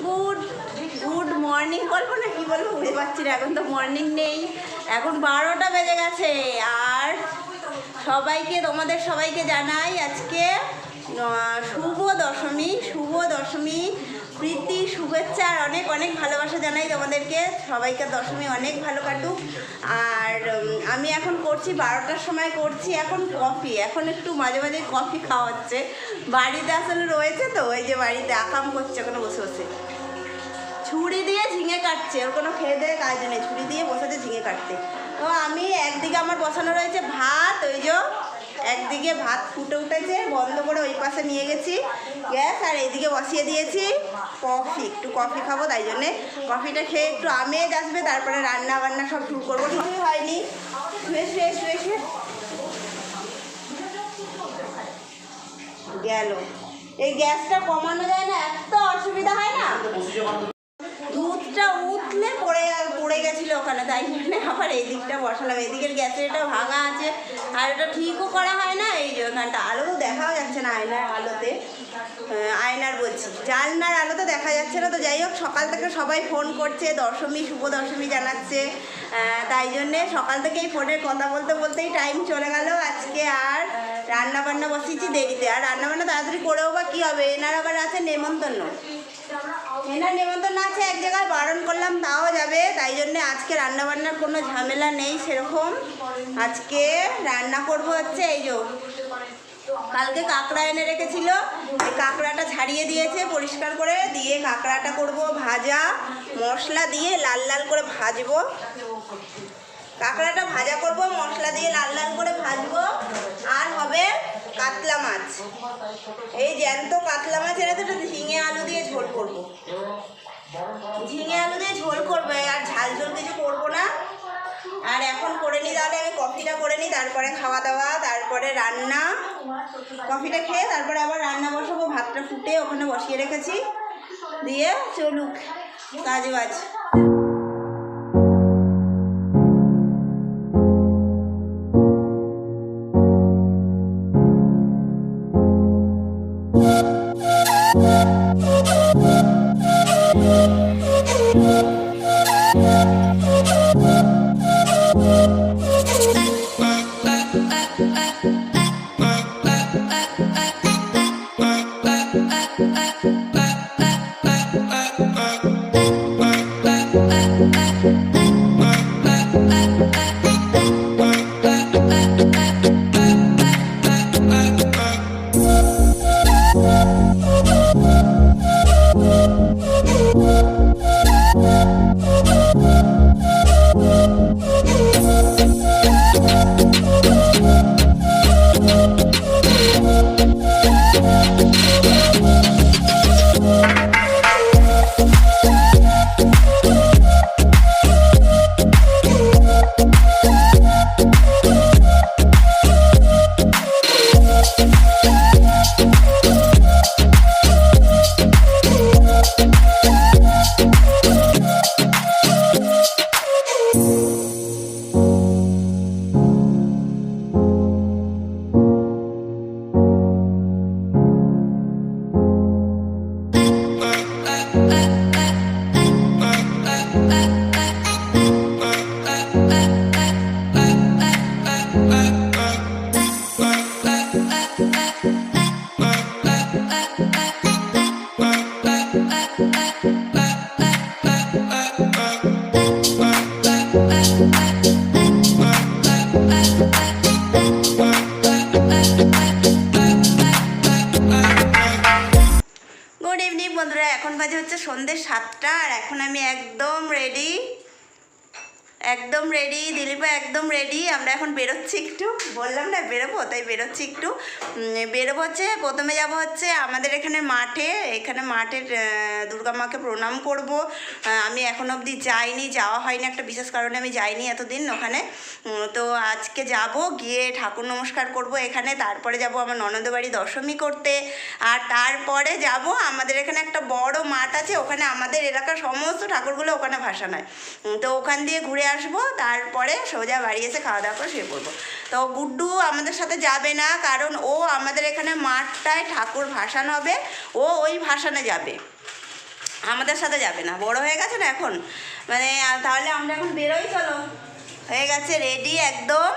Good good morning বলবো না কি বলবো বুঝতে পারছি না, এখন তো মর্নিং নেই, এখন 12টা বেজে গেছে। আর তোমাদের সবাইকে জানাই আজকে শুভ দশমী প্রীতি শুভেচ্ছা আর অনেক অনেক ভালোবাসা জানাই তোমাদেরকে। সবাইকে দশমী অনেক ভালো কাটুক। আর আমি এখন করছি 12টার সময় করছি এখন কফি, এখন একটু মাঝে মাঝে কফি খাওয়া হচ্ছে। বাড়িতে আসলে রয়েছে তো, ওই যে বাড়িতে আকাম করছে ওখানে বসে বসে, ছুরি দিয়ে ঝিঙে কাটছে, ওর কোনো খেয়ে দেয়ে কাজ নেই, ছুরি দিয়ে বসেছে ঝিঙে কাটতে। তো আমি একদিকে আমার বসানো রয়েছে ভাত, ওই যে একদিকে ভাত ফুটে উঠেছে, বন্ধ করে ওই পাশে নিয়ে গেছি গ্যাস, আর এইদিকে বসিয়ে দিয়েছি কফি, একটু কফি খাবো, তাই জন্যে কফিটা খেয়ে একটু আমেজ আসবে, তারপরে রান্না বান্না সব শুরু করবো। কিছুই হয়নি, শুয়ে গেল। এই গ্যাসটা কমানো যায় না, এত অসুবিধা হয় না, দুধটা উঠলে পড়ে গেছিলো ওখানে, তাই জন্য আবার এই দিকটা বসালাম। এদিকের গ্যাসের এটা ভাঙা আছে, আর এটা ঠিকও করা হয় না। এই যে ওখানটা আলো তো দেখাও যাচ্ছে না, আয়নার বলছি জানলার আলো তো দেখা যাচ্ছে না। তো যাই হোক, সকাল থেকে সবাই ফোন করছে, শুভ দশমী জানাচ্ছে, তাই জন্যে সকাল থেকেই ফোনের কথা বলতেই টাইম চলে গেল। আজকে আর রান্নাবান্না বসিয়েছি দেরিতে, আর রান্নাবান্না তাড়াতাড়ি করেও বা কী হবে, এনার আবার আছে নেমন্তন্ন, এনার নেমন্তন্ন আছে এক জায়গায়, বারণ করলাম তাও যাবে, তাই জন্যে আজকে রান্নাবান্নার কোনো ঝামেলা নেই সেরকম। আজকে রান্না করব হচ্ছে এই যে কালকে কাঁকড়া এনে রেখেছিল, এই কাঁকড়াটা ছাড়িয়ে দিয়েছে পরিষ্কার করে, দিয়ে কাঁকড়াটা করব ভাজা, মশলা দিয়ে লাল লাল করে ভাজবো। কাঁকড়াটা ভাজা করব, মশলা দিয়ে লাল লাল করে ভাজবো। আর হবে কাতলা মাছ, এই জ্যান্ত কাতলা মাছ এনেছে, তো ঝিঙে আলু দিয়ে ঝোল করবো, আর ঝাল কিছু করবো না। আর এখন করে নিই, তাহলে আমি কফিটা করে নিই, তারপরে খাওয়া দাওয়া, তারপরে রান্না, কফিটা খেয়ে তারপরে আবার রান্না বসাবো। ভাতটা ফুটে ওখানে বসিয়ে রেখেছি, দিয়ে চলুক কাজ বাজ। বন্ধুরা, এখন বাজে হচ্ছে সন্ধ্যে 7টা, আর এখন আমি একদম রেডি, দিলীপা একদম রেডি। আমরা এখন বেরোচ্ছি, একটু বললাম না বেরোবো, তাই বেরোচ্ছি একটু। বেরোবো হচ্ছে, প্রথমে যাব হচ্ছে আমাদের এখানে মাঠের দুর্গা মাকে প্রণাম করব। আমি এখন অবধি যাইনি, যাওয়া হয়নি, একটা বিশেষ কারণে আমি যাইনি এতদিন ওখানে। তো আজকে যাব, গিয়ে ঠাকুর নমস্কার করব এখানে, তারপরে যাব আমার ননদের বাড়ি দশমী করতে, আর তারপরে যাব আমাদের এখানে একটা বড় মাঠ আছে, ওখানে আমাদের এলাকার সমস্ত ঠাকুরগুলো ওখানে ভাসান হয়, তো ওখান দিয়ে ঘুরে আসবো, তারপরে সোজা বাড়ি এসে খাওয়া দাওয়া করে শুয়ে পড়বো। তো গুড্ডু আমাদের সাথে যাবে না, কারণ ও আমাদের এখানে মাঠটায় ঠাকুর ভাসান হবে, ও ওই ভাসানে যাবে। আমাদের সাথে যাবে না, বড় হয়ে গেছে না এখন, মানে তাহলে আমরা এখন বেরোই, চলো। হয়ে গেছে রেডি একদম।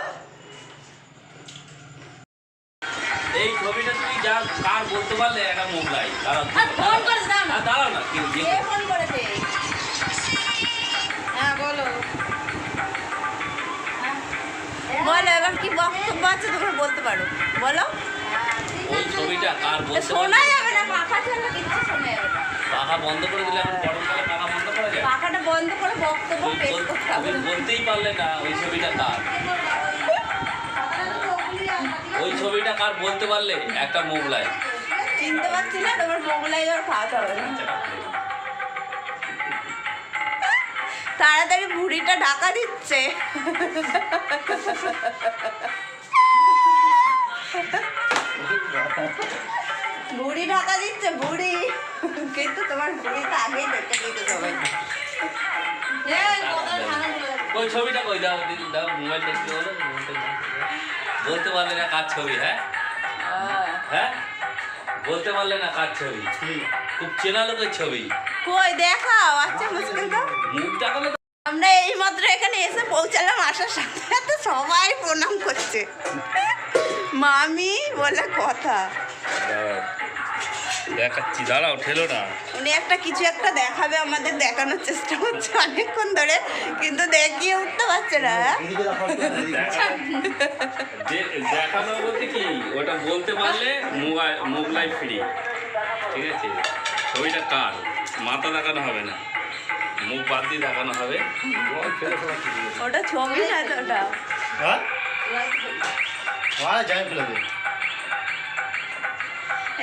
এই ছবিটা তুমি যা কার বলতে পারলে একটা মোগলাই ফোন করে দাও না, দাঁড়াও না কে ফোন করেছে? হ্যাঁ বলো, বলো এবার কি বক্তব্য আছে তোমরা বলতে পারো, বলো। ওই ছবিটা কার বলতে শোনা যাবে না, পাখা চালালে কিচ্ছু শোনা যাবে না। পাখা বন্ধ করে দিলে এখন গরমকালে পাখা বন্ধ করা যায়? পাখাটা বন্ধ করে বক্তব্য পেশ করতে হবে। তুমি বলতেই পারলে না ওই ছবিটা কার, ওই ছবিটা কার বলতে পারলে একটা মোগলাই। চিনতে পারছি না, তোমার মোগলাই আর খাওয়াতে হবে না। তাড়াতাড়ি ভুড়িটা ঢাকা দিচ্ছে। ভুড়ি ঢাকা দিচ্ছে, ভুড়ি, কিন্তু তোমার ভুড়িটা আগেই দেখে দিতে সবাই। ওই ছবিটা কই দাও, দাও মোবাইল দেখতে বলো, বলতে পারলে না কার ছবি? হ্যাঁ হ্যাঁ, বলতে পারলে না কার ছবি? খুব চেনা লোকের ছবি। কই দেখাও, আচ্ছা মুশকিল তো। মুখটা করলে আমরা এইমাত্র এখানে এসে পৌঁছালাম, আসার সাথে সাথে সবাই প্রণাম করছে, মামি বলে কথা। দেখাচ্ছি, দাঁড়াও, ঠেলো না। উনি একটা কিছু একটা দেখাবে, আমাদের দেখানোর চেষ্টা করছে অনেকক্ষণ ধরে, কিন্তু দেখিয়ে উঠতে পারছে না। দেখানো বলতে কি, ওটা বলতে পারলে মোগলাই ফ্রি, ঠিক আছে? ছবিটা কার, মাথা দেখানো হবে না, মুখ বাদ দিয়ে দেখানো হবে। ওটা ছবি না তো, ওটা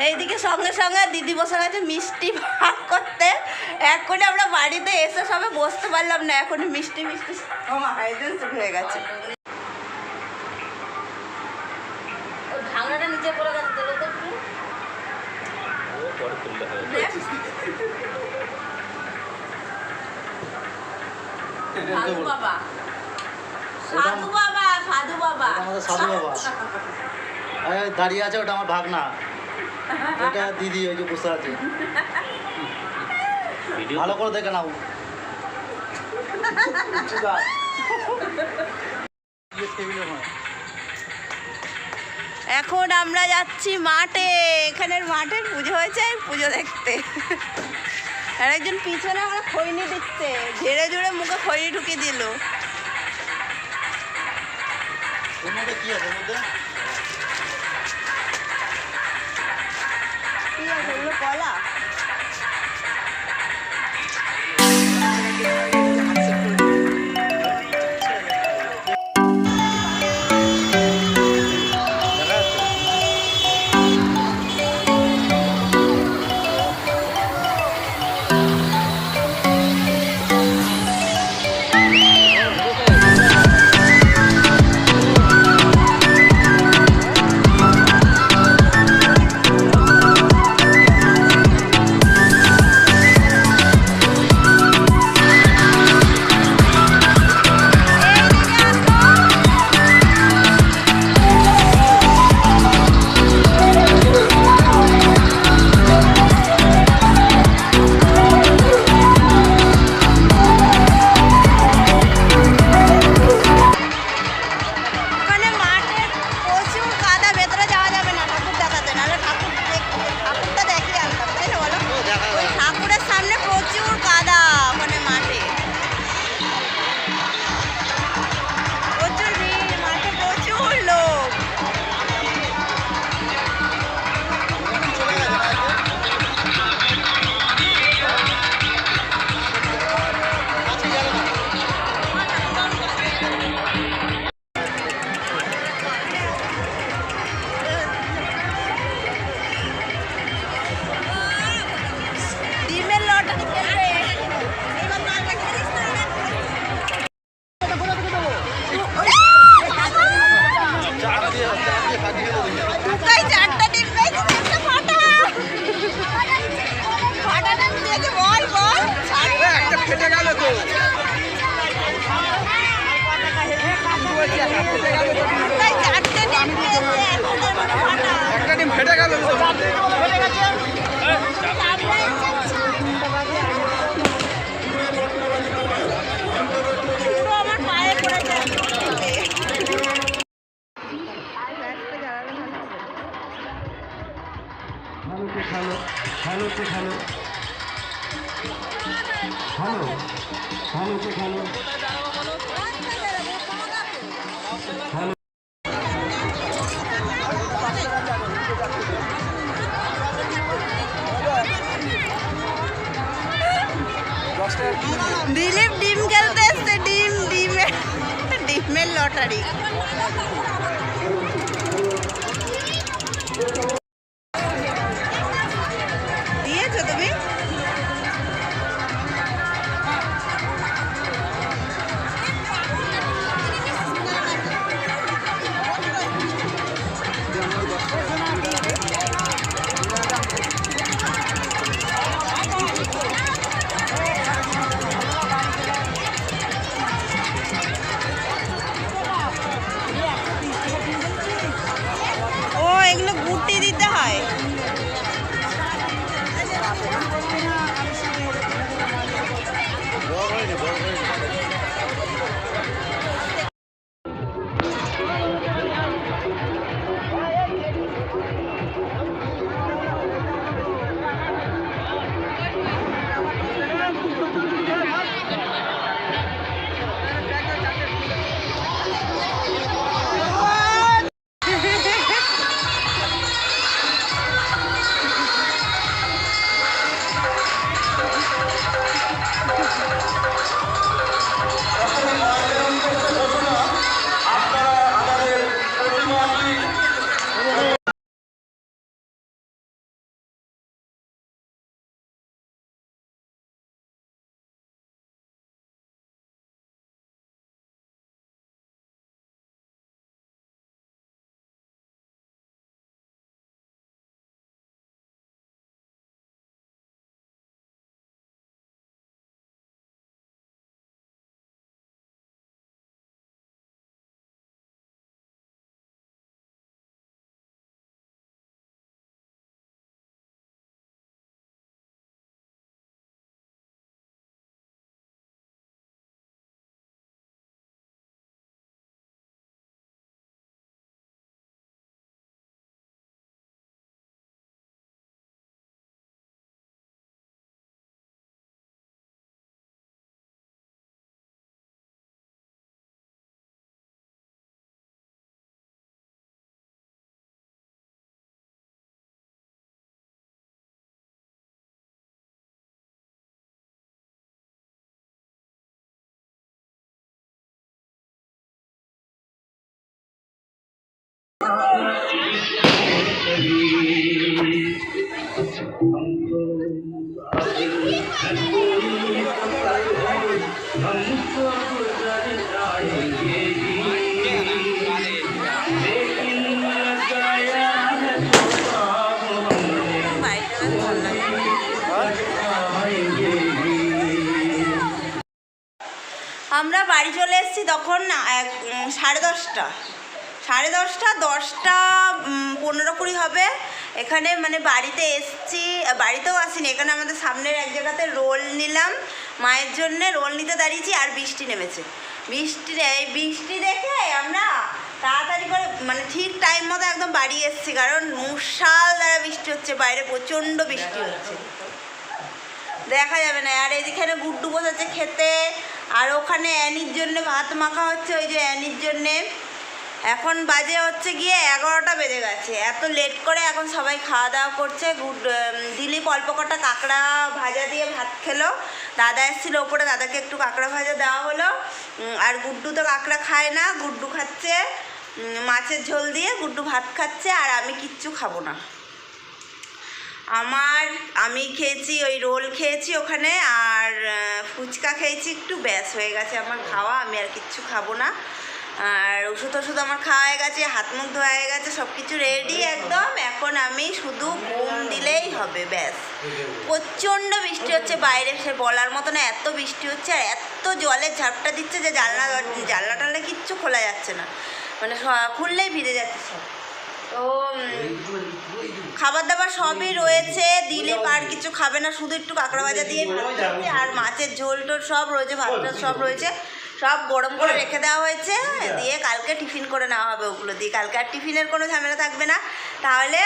এইদিকে সঙ্গে সঙ্গে দিদি বসে গেছে মিষ্টি ভাগ করতে। এখনই আমরা বাড়িতে এসে সবে বসতে পারলাম না, এখনই মিষ্টি মিষ্টি আমার আয়োজন শুরু হয়ে গেছে। ঢাকনাটা নিচে পড়ে গেছে, দিলো তো একটু। সাধু বাবা, সাধু বাবা, সাধু বাবা, সাধু বাবা দাঁড়িয়ে আছে, ওটা আমার ভাগনা, ওটা দিদি ওই যে বসে আছে, ভালো করে দেখে নাও। এখন আমরা যাচ্ছি মাঠে, এখানের মাঠের পুজো হয়েছে, পুজো দেখতে। আর একজন পিছনে আমরা খৈনি দিচ্ছে, ঝেড়ে ঝেড়ে মুখে খৈনি ঢুকিয়ে দিল। ওর মধ্যে কি আছে? ওর মধ্যে কি আছে? ওগুলো কলা। একটা ডিম ফেটে গেল। Hello hello check hello hello Dilip ডিম খেলতে এসছে, ডিমের লটারি। দিয়েছো তুমি? ও এগুলো গুটি দিতে হয়। আমরা বাড়ি চলে এসেছি তখন 10:30, 10:30 হবে। এখানে মানে বাড়িতে এসছি, বাড়িতেও আসিনি, এখানে আমাদের সামনের এক জায়গাতে রোল নিলাম মায়ের জন্যে। রোল নিতে দাঁড়িয়েছি আর বৃষ্টি নেমেছে। বৃষ্টি দেখে আমরা তাড়াতাড়ি করে মানে ঠিক টাইম মতো একদম বাড়ি এসেছি, কারণ মুষালধারে বৃষ্টি হচ্ছে, বাইরে প্রচণ্ড বৃষ্টি হচ্ছে, দেখা যাবে না। আর এইখানে গুড্ডু বসেছে খেতে, আর ওখানে অ্যানির জন্য ভাত মাখা হচ্ছে, ওই যে অ্যানির জন্যে। এখন বাজে হচ্ছে গিয়ে 11টা বেজে গেছে। এত লেট করে এখন সবাই খাওয়া দাওয়া করছে। দিলীপ অল্প কটা কাঁকড়া ভাজা দিয়ে ভাত খেলো। দাদা এসেছিলো ওপরে, দাদাকে একটু কাঁকড়া ভাজা দেওয়া হলো। আর গুড্ডু তো কাঁকড়া খায় না, গুড্ডু খাচ্ছে মাছের ঝোল দিয়ে, গুড্ডু ভাত খাচ্ছে, আর আমি কিচ্ছু খাবো না। আমি খেয়েছি ওই রোল খেয়েছি ওখানে, আর ফুচকা খেয়েছি একটু, ব্যাস হয়ে গেছে আমার খাওয়া। আমি আর কিচ্ছু খাবো না। আর ওষুধ আমার খাওয়া হয়ে গেছে, হাত মুখ ধোয়া হয়ে গেছে, সব কিছু রেডি একদম। এখন আমি শুধু ঘুম দিলেই হবে, ব্যাস। প্রচণ্ড বৃষ্টি হচ্ছে বাইরে, সে বলার মতো না, এত বৃষ্টি হচ্ছে, আর এত জলের ঝাপটা দিচ্ছে যে জানলা কিচ্ছু খোলা যাচ্ছে না, মানে খুললেই ভিজে যাচ্ছে সব। তো খাবার দাবার সবই রয়েছে। দিলীপ আর কিছু খাবে না, শুধু একটু কাঁকড়া ভাজা দিয়ে ভাত খাচ্ছে, আর মাছের ঝোল টোল সব রয়েছে, ভাত সব রয়েছে, সব গরম করে রেখে দেওয়া হয়েছে। দিয়ে কালকে টিফিন করে নেওয়া হবে ওগুলো দিয়ে, কালকে আর টিফিনের কোনো ঝামেলা থাকবে না। তাহলে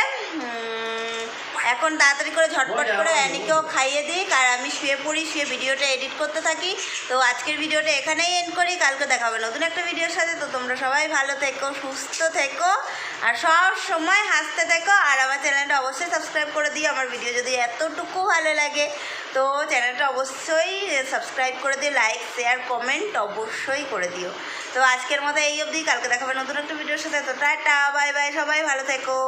এখন তাড়াতাড়ি করে ঝটপট করে অ্যানিকেও খাইয়ে দিই, আর আমি শুয়ে পড়ি, শুয়ে ভিডিওটা এডিট করতে থাকি। তো আজকের ভিডিওটা এখানেই এন্ড করি, কালকে দেখা হবে নতুন একটা ভিডিওর সাথে। তো তোমরা সবাই ভালো থেকো, সুস্থ থেকো, আর সব সময় হাসতে থেকো। আর আমার চ্যানেলটা অবশ্যই সাবস্ক্রাইব করে দিও। আমার ভিডিও যদি এতটুকু ভালো লাগে তো চ্যানেলটা অবশ্যই সাবস্ক্রাইব করে দিও, লাইক শেয়ার কমেন্ট অবশ্যই করে দিও। তো আজকের মতো এই অবধি, কালকে দেখা হবে নতুন একটা ভিডিওর সাথে। তো টাটা, বাই বাই, সবাই ভালো থেকো।